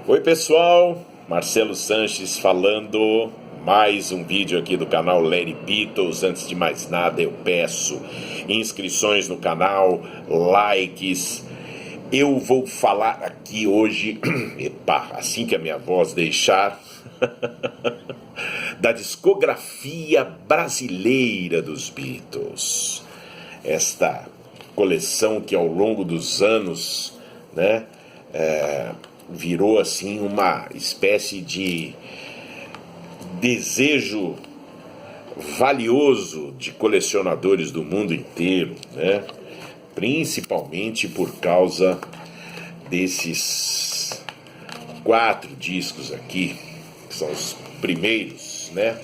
Oi pessoal, Marcelo Sanches falando, mais um vídeo aqui do canal Larry Beatles. Antes de mais nada eu peço inscrições no canal, likes. Eu vou falar aqui hoje, assim que a minha voz deixar, da discografia brasileira dos Beatles. Esta coleção que ao longo dos anos, né, virou assim uma espécie de desejo valioso de colecionadores do mundo inteiro, né? Principalmente por causa desses 4 discos aqui, que são os primeiros, né?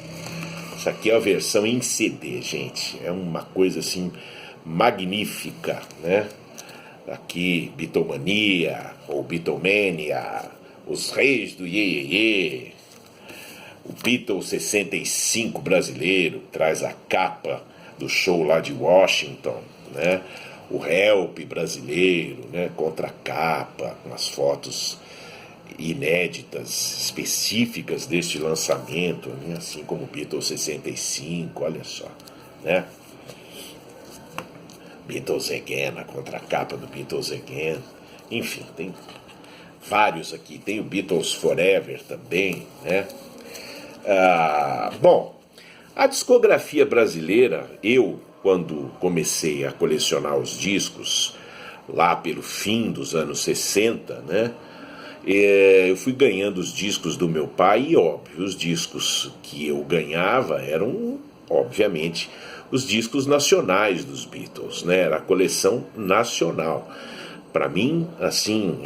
Isso aqui é a versão em CD, gente. É uma coisa assim magnífica, né? Aqui, Beatlemania, ou Beatlemania, Os Reis do Iê Iê Iê, o Beatles 65 brasileiro, traz a capa do show lá de Washington, né? O Help brasileiro, né? Contra a capa, com as fotos inéditas, específicas deste lançamento, né? Assim como o Beatles 65, olha só, né? Beatles Again, a contracapa do Beatles Again. Enfim, tem vários aqui. Tem o Beatles Forever também, né? Bom, a discografia brasileira, quando comecei a colecionar os discos, lá pelo fim dos anos 60, né? Eu fui ganhando os discos do meu pai e, óbvio, os discos que eu ganhava eram, obviamente, os discos nacionais dos Beatles, né? Era a coleção nacional. Para mim, assim,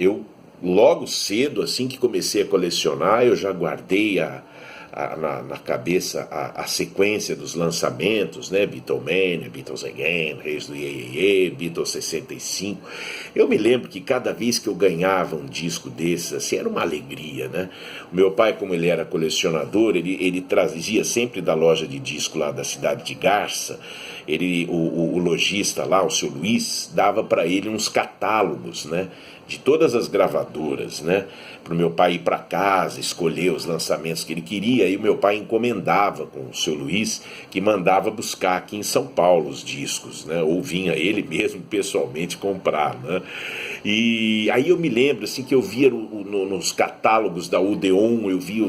eu logo cedo, assim que comecei a colecionar, eu já guardei na cabeça a sequência dos lançamentos, né? Beatlemania, Beatles Again, Reis do Iê Iê Iê, Beatles 65. Eu me lembro que cada vez que eu ganhava um disco desses, assim, era uma alegria, né? O meu pai, como ele era colecionador, ele trazia sempre da loja de disco lá da cidade de Garça. O lojista lá, o seu Luiz, dava para ele uns catálogos, né? De todas as gravadoras, né? Para o meu pai ir para casa, escolher os lançamentos que ele queria, e o meu pai encomendava com o seu Luiz, que mandava buscar aqui em São Paulo os discos, né? Ou vinha ele mesmo pessoalmente comprar, né? E aí eu me lembro assim, que eu via nos catálogos da Odeon, eu via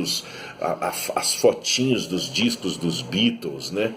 as fotinhos dos discos dos Beatles, né?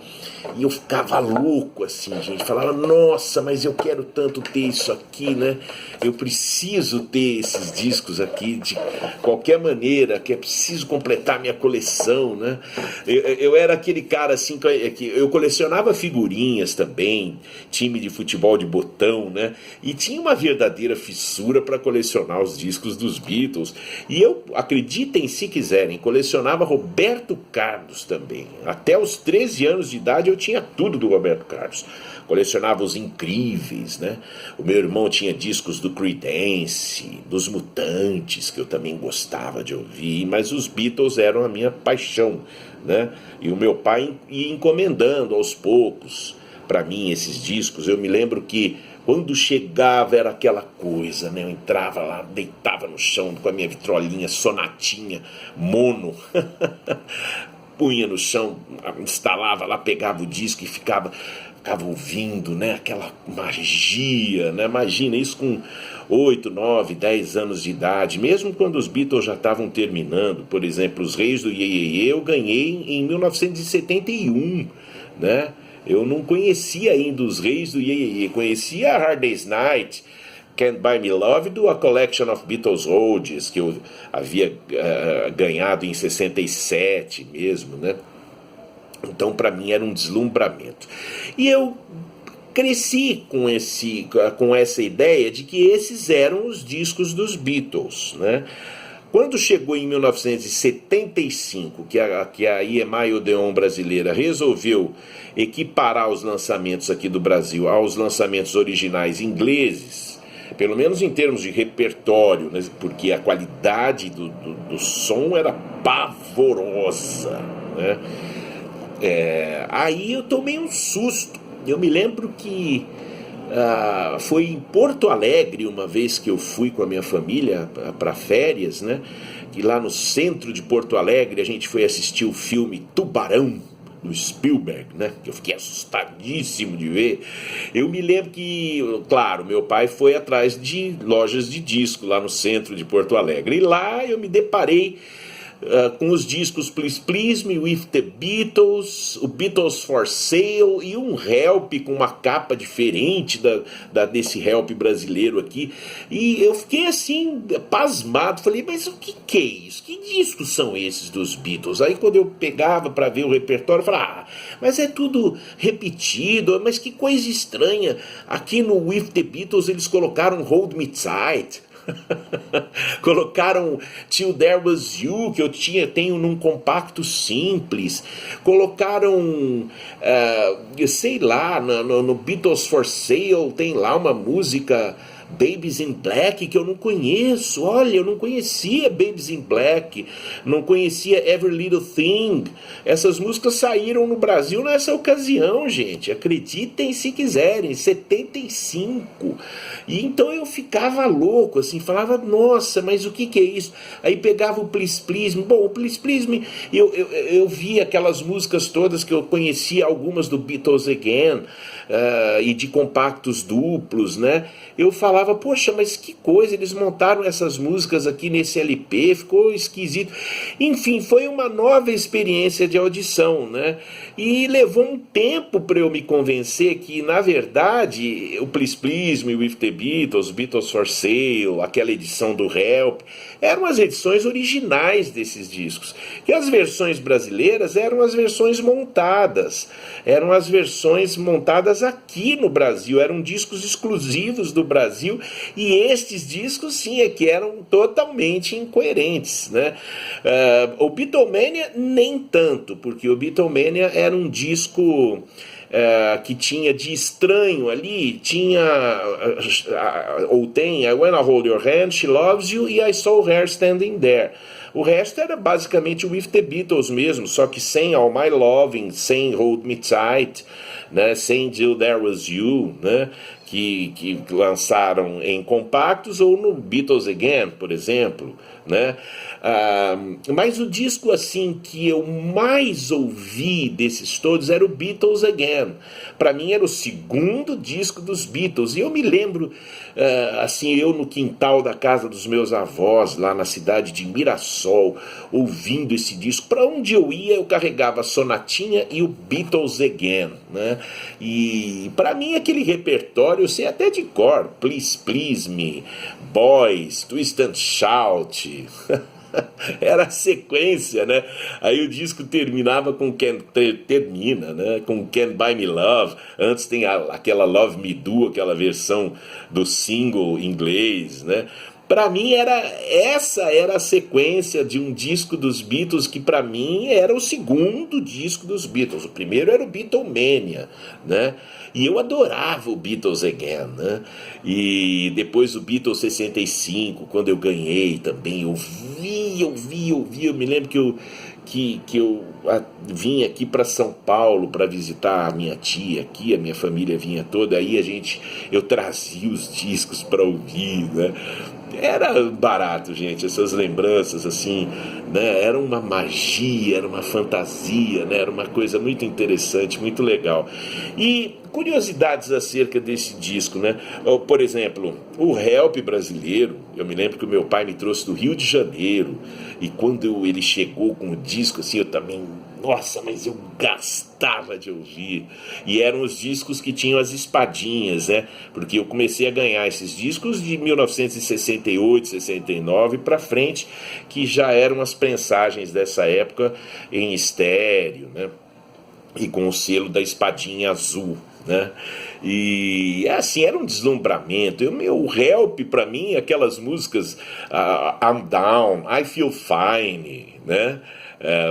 E eu ficava louco assim, gente, falava, nossa, mas eu quero tanto ter isso aqui, né? Eu preciso ter esses discos aqui de qualquer maneira, que é preciso completar minha coleção, né? Eu era aquele cara assim, que eu colecionava figurinhas também, time de futebol de botão, né? E tinha uma verdadeira fissura para colecionar os discos dos Beatles. E eu, acreditem se quiserem, colecionava Roberto Carlos também. Até os 13 anos de idade eu tinha tudo do Roberto Carlos. Colecionava os Incríveis, né? O meu irmão tinha discos do Creedence, dos Mutantes, que eu também gostava de ouvir, mas os Beatles eram a minha paixão, né? E o meu pai ia encomendando aos poucos para mim esses discos. Eu me lembro que quando chegava era aquela coisa, né? Eu entrava lá, deitava no chão com a minha vitrolinha, sonatinha, mono, punha no chão, instalava lá, pegava o disco e ficava ouvindo, né? Aquela magia, né? Imagina isso com 8, 9, 10 anos de idade, mesmo quando os Beatles já estavam terminando. Por exemplo, Os Reis do Iê Iê Iê eu ganhei em 1971, né? Eu não conhecia ainda Os Reis do Iê Iê Iê, conhecia a Hard Day's Night, Can't Buy Me Love, do A Collection of Beatles Oldies, que eu havia ganhado em 67 mesmo, né? Então, para mim, era um deslumbramento. E eu cresci com essa ideia de que esses eram os discos dos Beatles, né? Quando chegou em 1975, que a EMI Odeon brasileira resolveu equiparar os lançamentos aqui do Brasil aos lançamentos originais ingleses, pelo menos em termos de repertório, né? Porque a qualidade do som era pavorosa, né? Aí eu tomei um susto. Eu me lembro que Foi em Porto Alegre uma vez que eu fui com a minha família para férias, né? E lá no centro de Porto Alegre a gente foi assistir o filme Tubarão, do Spielberg, né? Que eu fiquei assustadíssimo de ver. Eu me lembro que, claro, meu pai foi atrás de lojas de disco lá no centro de Porto Alegre. E lá eu me deparei com os discos Please Please Me, With the Beatles, o Beatles for Sale e um Help com uma capa diferente desse Help brasileiro aqui. E eu fiquei assim, pasmado, falei, mas o que é isso? Que discos são esses dos Beatles? Aí quando eu pegava para ver o repertório, eu falava, mas é tudo repetido, mas que coisa estranha. Aqui no With the Beatles eles colocaram Hold Me Tight. Colocaram Till There Was You, que eu tenho num compacto simples. Colocaram sei lá, no Beatles for Sale tem lá uma música Babies in Black que eu não conheço. Olha, eu não conhecia Babies in Black, não conhecia Every Little Thing. Essas músicas saíram no Brasil nessa ocasião, gente, acreditem se quiserem, 75. E então eu ficava louco, assim, falava, nossa, mas o que é isso? Aí pegava o Please Please Me. Bom, o Please Please Me, eu vi aquelas músicas todas que eu conhecia, algumas do Beatles Again, e de compactos duplos, né? Eu falava, poxa, mas que coisa, eles montaram essas músicas aqui nesse LP, ficou esquisito. Enfim, foi uma nova experiência de audição, né? E levou um tempo para eu me convencer que, na verdade, o Please Please Me, With the Beatles, Beatles for Sale, aquela edição do Help, eram as edições originais desses discos. E as versões brasileiras eram as versões montadas. Eram as versões montadas aqui no Brasil, eram discos exclusivos do Brasil, e estes discos sim é que eram totalmente incoerentes, né? O Beatlemania nem tanto, porque o Beatlemania era um disco que tinha de estranho ali, ou tem I Wanna Hold Your Hand, She Loves You e I Saw Her Standing There. O resto era basicamente o With the Beatles mesmo, só que sem All My Loving, sem Hold Me Tight, né, sem Till There Was You, né, que lançaram em compactos, ou no Beatles Again, por exemplo, né? Mas o disco assim que eu mais ouvi desses todos era o Beatles Again. Para mim era o segundo disco dos Beatles, e eu me lembro assim, eu no quintal da casa dos meus avós, lá na cidade de Mirassol, ouvindo esse disco. Para onde eu ia, eu carregava a Sonatinha e o Beatles Again, né? E para mim aquele repertório eu sei até de cor: Please Please Me, Boys, Twist and Shout. Era a sequência, né? Aí o disco terminava com termina, né? Com Can't Buy Me Love. Antes tem aquela Love Me Do, aquela versão do single inglês, né? Para mim essa era a sequência de um disco dos Beatles que para mim era o segundo disco dos Beatles. O primeiro era o Beatlemania, né? E eu adorava o Beatles Again, né? E depois o Beatles 65, quando eu ganhei também, eu me lembro que eu vim aqui para São Paulo para visitar a minha tia aqui, a minha família vinha toda, aí eu trazia os discos para ouvir, né? Era barato, gente, essas lembranças assim, né? Era uma magia, era uma fantasia, né? Era uma coisa muito interessante, muito legal. E curiosidades acerca desse disco, né? Por exemplo, o Help brasileiro, eu me lembro que o meu pai me trouxe do Rio de Janeiro, e quando ele chegou com o disco, assim, eu também, nossa, mas eu gastava de ouvir. E eram os discos que tinham as espadinhas, né? Porque eu comecei a ganhar esses discos de 1968, 69 para frente, que já eram as prensagens dessa época em estéreo, né? E com o selo da espadinha azul, né? E assim, era um deslumbramento. O Help para mim, aquelas músicas I'm Down, I Feel Fine, né?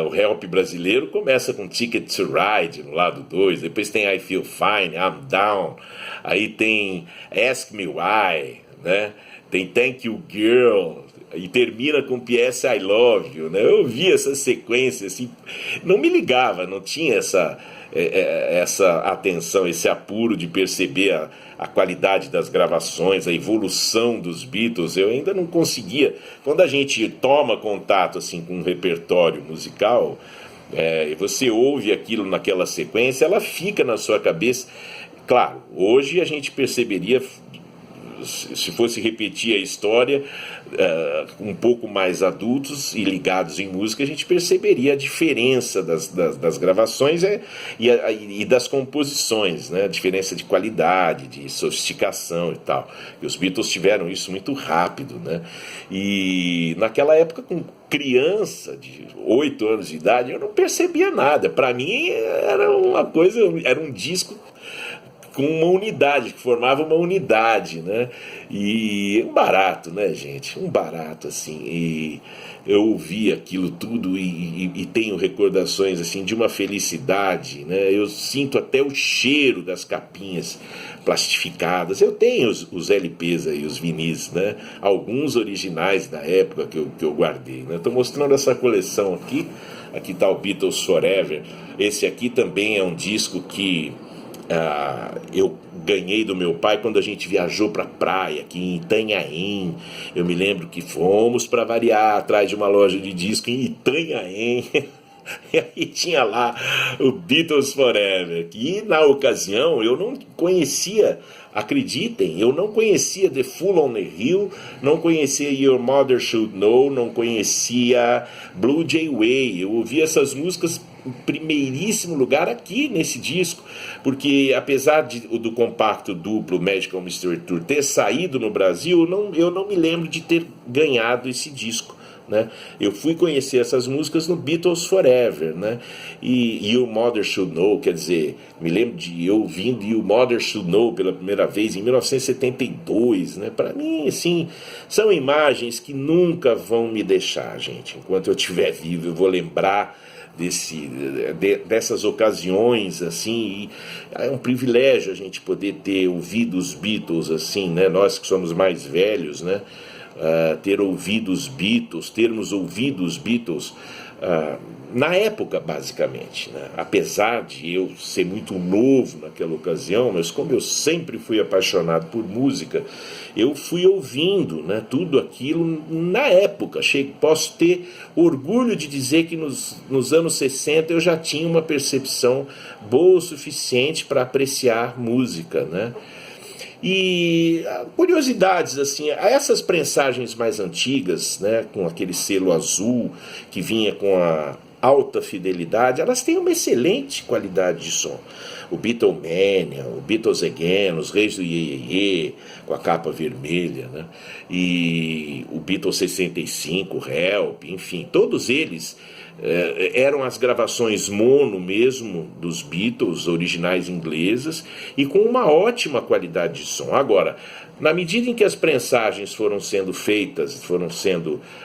O Help brasileiro começa com Ticket to Ride no lado 2, depois tem I Feel Fine, I'm Down, aí tem Ask Me Why, né? Tem Thank You Girl, e termina com PS I Love You, né? Eu ouvia essa sequência, assim, não me ligava, não tinha essa atenção, esse apuro de perceber a qualidade das gravações, a evolução dos Beatles. Eu ainda não conseguia. Quando a gente toma contato assim, com um repertório musical, você ouve aquilo naquela sequência, ela fica na sua cabeça. Claro, hoje a gente perceberia, se fosse repetir a história, um pouco mais adultos e ligados em música, a gente perceberia a diferença das gravações e das composições, né? A diferença de qualidade, de sofisticação e tal. E os Beatles tiveram isso muito rápido, né? E naquela época, com criança de 8 anos de idade, eu não percebia nada. Para mim era uma coisa, era um disco com uma unidade, que formava uma unidade, né? E um barato, né, gente? Um barato, assim. E eu ouvi aquilo tudo e tenho recordações, assim, de uma felicidade, né? Eu sinto até o cheiro das capinhas plastificadas. Eu tenho os LPs aí, os vinis, né? Alguns originais da época que eu guardei, né? Estou mostrando essa coleção aqui. Aqui está o Beatles Forever. Esse aqui também é um disco que eu ganhei do meu pai quando a gente viajou para a praia aqui em Itanhaém. Eu me lembro que fomos, para variar, atrás de uma loja de disco em Itanhaém. E aí tinha lá o Beatles Forever. E na ocasião eu não conhecia, acreditem, eu não conhecia The Fool on the Hill, não conhecia Your Mother Should Know, não conhecia Blue Jay Way. Eu ouvi essas músicas em primeiríssimo lugar aqui nesse disco, porque apesar do compacto duplo Magical Mystery Tour ter saído no Brasil, eu não me lembro de ter ganhado esse disco, né? Eu fui conhecer essas músicas no Beatles Forever, né? E You Mother Should Know, quer dizer, me lembro de eu ouvindo You Mother Should Know pela primeira vez em 1972, né? Para mim, assim, são imagens que nunca vão me deixar, gente. Enquanto eu estiver vivo, eu vou lembrar dessas ocasiões, assim. E é um privilégio a gente poder ter ouvido os Beatles, assim, né? Nós que somos mais velhos, né? Termos ouvido os Beatles na época, basicamente, né? Apesar de eu ser muito novo naquela ocasião, mas como eu sempre fui apaixonado por música, eu fui ouvindo, né, tudo aquilo na época. Posso ter orgulho de dizer que nos anos 60 eu já tinha uma percepção boa o suficiente para apreciar música, né? E curiosidades, assim, essas prensagens mais antigas, né, com aquele selo azul que vinha com a alta fidelidade, elas têm uma excelente qualidade de som. O Beatlemania, o Beatles Again, os Reis do Iê, Iê, Iê, com a capa vermelha, né? E o Beatles 65, Help, enfim, todos eles eram as gravações mono mesmo dos Beatles, originais inglesas, e com uma ótima qualidade de som. Agora, na medida em que as prensagens foram sendo feitas,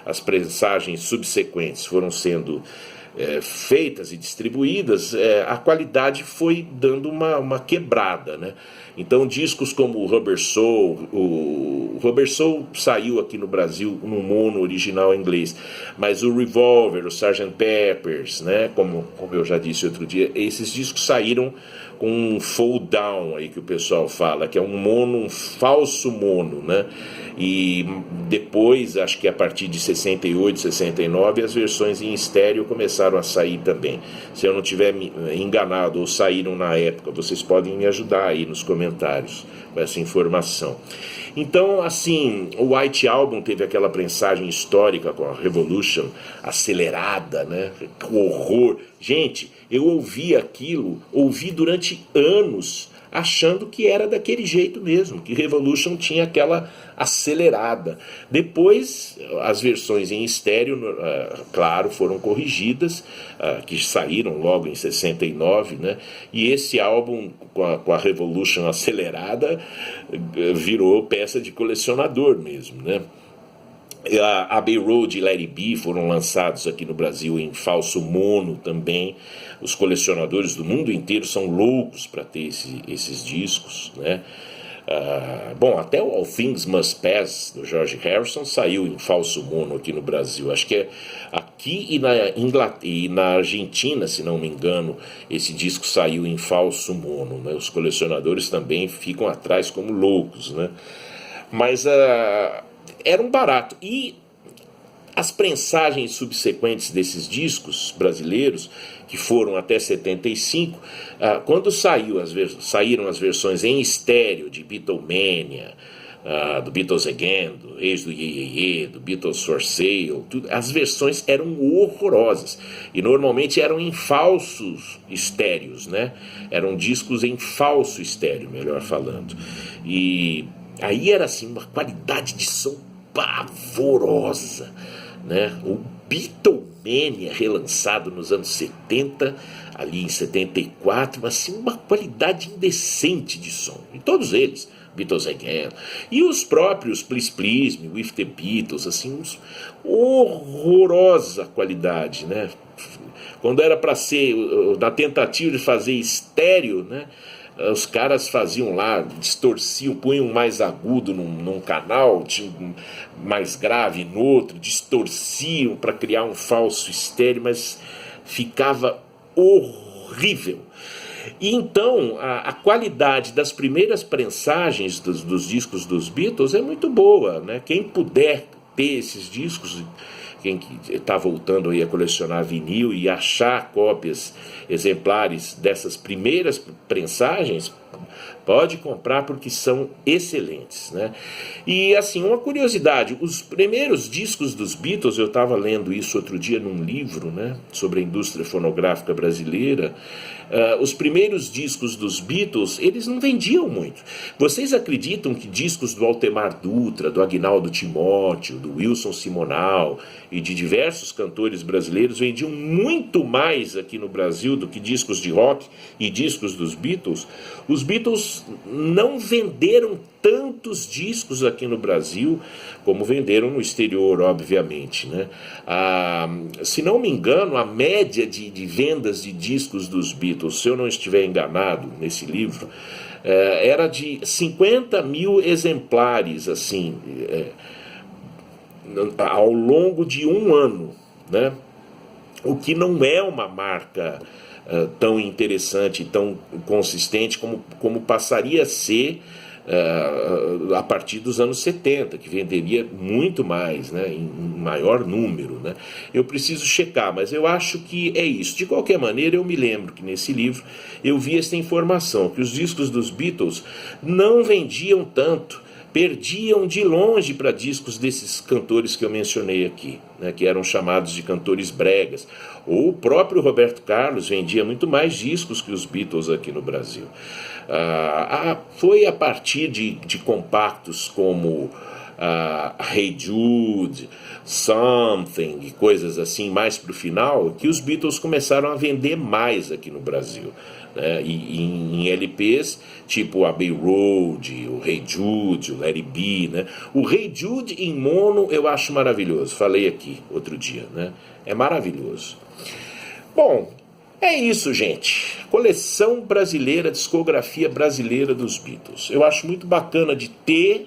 as prensagens subsequentes foram sendo feitas e distribuídas, a qualidade foi dando uma quebrada, né? Então discos como o Rubber Soul saiu aqui no Brasil no mono original em inglês, mas o Revolver, o Sgt. Peppers, né? Como eu já disse outro dia, esses discos saíram com um fold down aí que o pessoal fala, que é um falso mono, né? E depois, acho que a partir de 68, 69, as versões em estéreo começaram a sair também. Se eu não tiver me enganado ou saíram na época, vocês podem me ajudar aí nos comentários com essa informação. Então, assim, o White Album teve aquela prensagem histórica com a Revolution acelerada, né? Que horror! Gente, eu ouvi durante anos, achando que era daquele jeito mesmo, que Revolution tinha aquela acelerada. Depois, as versões em estéreo, claro, foram corrigidas, que saíram logo em 69, né? E esse álbum, com a Revolution acelerada, virou peça de colecionador mesmo, né? A Abbey Road e Let It Be foram lançados aqui no Brasil em falso mono também. Os colecionadores do mundo inteiro são loucos para ter esses discos, né? Bom, até o All Things Must Pass, do George Harrison, saiu em falso mono aqui no Brasil. Acho que aqui e na Argentina, se não me engano, esse disco saiu em falso mono, né? Os colecionadores também ficam atrás como loucos, né? Mas era um barato. E as prensagens subsequentes desses discos brasileiros, que foram até 75, quando saíram as versões em estéreo de Beatlemania, do Beatles Again, do Ex do Ye Ye Ye, do Beatles for Sale, as versões eram horrorosas. E normalmente eram em falsos estéreos, né? Eram discos em falso estéreo, melhor falando. E aí era assim uma qualidade de som pavorosa, né? O Beatlemania, relançado nos anos 70, ali em 74, mas assim, uma qualidade indecente de som. E todos eles, Beatles Again, e os próprios Please Please Me, With the Beatles, assim, horrorosa qualidade, né? Quando era para ser, na tentativa de fazer estéreo, né? Os caras faziam lá, distorciam, punham mais agudo num canal, tinham mais grave no outro, distorciam para criar um falso estéreo, mas ficava horrível. E então a qualidade das primeiras prensagens dos discos dos Beatles é muito boa, né? Quem puder ter esses discos, quem está voltando aí a colecionar vinil e achar cópias, exemplares dessas primeiras prensagens, pode comprar porque são excelentes, né? E assim, uma curiosidade, os primeiros discos dos Beatles, eu estava lendo isso outro dia num livro, né, sobre a indústria fonográfica brasileira. Os primeiros discos dos Beatles, eles não vendiam muito. Vocês acreditam que discos do Altemar Dutra, do Aguinaldo Timóteo, do Wilson Simonal e de diversos cantores brasileiros vendiam muito mais aqui no Brasil do que discos de rock e discos dos Beatles? Os Beatles não venderam tantos discos aqui no Brasil como venderam no exterior, obviamente, né? Se não me engano, a média de vendas de discos dos Beatles, se eu não estiver enganado nesse livro, era de 50 mil exemplares, assim, ao longo de um ano, né? O que não é uma marca tão interessante, tão consistente como passaria a ser a partir dos anos 70, que venderia muito mais, né, em maior número, né? Eu preciso checar, mas eu acho que é isso. De qualquer maneira, eu me lembro que nesse livro eu vi essa informação, que os discos dos Beatles não vendiam tanto, perdiam de longe para discos desses cantores que eu mencionei aqui, né, que eram chamados de cantores bregas. Ou o próprio Roberto Carlos vendia muito mais discos que os Beatles aqui no Brasil. Foi a partir de compactos como Hey Jude, Something e coisas assim mais para o final, que os Beatles começaram a vender mais aqui no Brasil, né? E em LPs tipo Abbey Road, o Hey Jude, o Let It Be, né? O Hey Jude em mono eu acho maravilhoso, falei aqui outro dia, né? É maravilhoso. Bom, é isso, gente. Coleção brasileira, discografia brasileira dos Beatles. Eu acho muito bacana de ter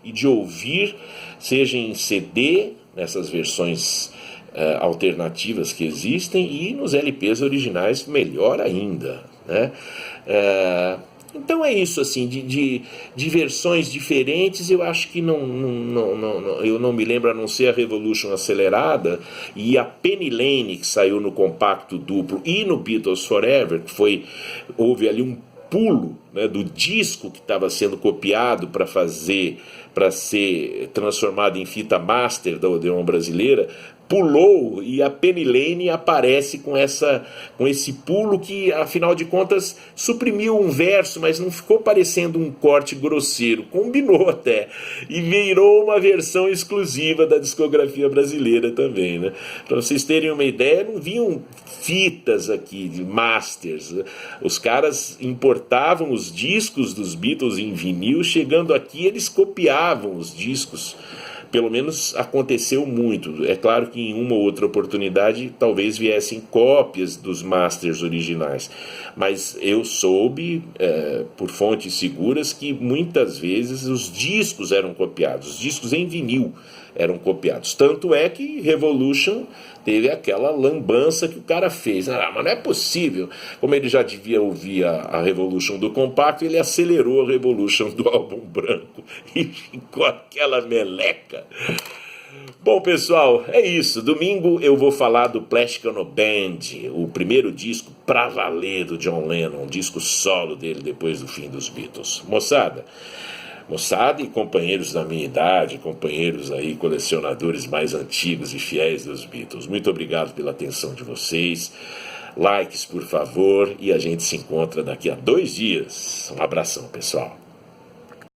e de ouvir, seja em CD, nessas versões alternativas que existem, e nos LPs originais, melhor ainda, né? Então é isso, assim, de versões diferentes. Eu acho que eu não me lembro, a não ser a Revolution acelerada e a Penny Lane, que saiu no compacto duplo, e no Beatles Forever, que houve ali um pulo, né, do disco que estava sendo copiado para ser transformado em fita master da Odeon brasileira, pulou, e a Penny Lane aparece com esse pulo que, afinal de contas, suprimiu um verso, mas não ficou parecendo um corte grosseiro, combinou até, e virou uma versão exclusiva da discografia brasileira também, né? Para vocês terem uma ideia, não vinham fitas aqui de masters, os caras importavam os discos dos Beatles em vinil, chegando aqui eles copiavam os discos pelo menos aconteceu muito. É claro que em uma ou outra oportunidade talvez viessem cópias dos masters originais, mas eu soube, por fontes seguras, que muitas vezes os discos eram copiados, os discos em vinil eram copiados. Tanto é que Revolution teve aquela lambança que o cara fez. Mas não é possível. Como ele já devia ouvir a Revolution do compacto, ele acelerou a Revolution do álbum branco e ficou aquela meleca. Bom, pessoal, é isso. Domingo eu vou falar do Plastic Ono Band, o primeiro disco pra valer do John Lennon, um disco solo dele depois do fim dos Beatles. Moçada e companheiros da minha idade, companheiros aí, colecionadores mais antigos e fiéis dos Beatles, muito obrigado pela atenção de vocês. Likes, por favor, e a gente se encontra daqui a 2 dias. Um abração, pessoal.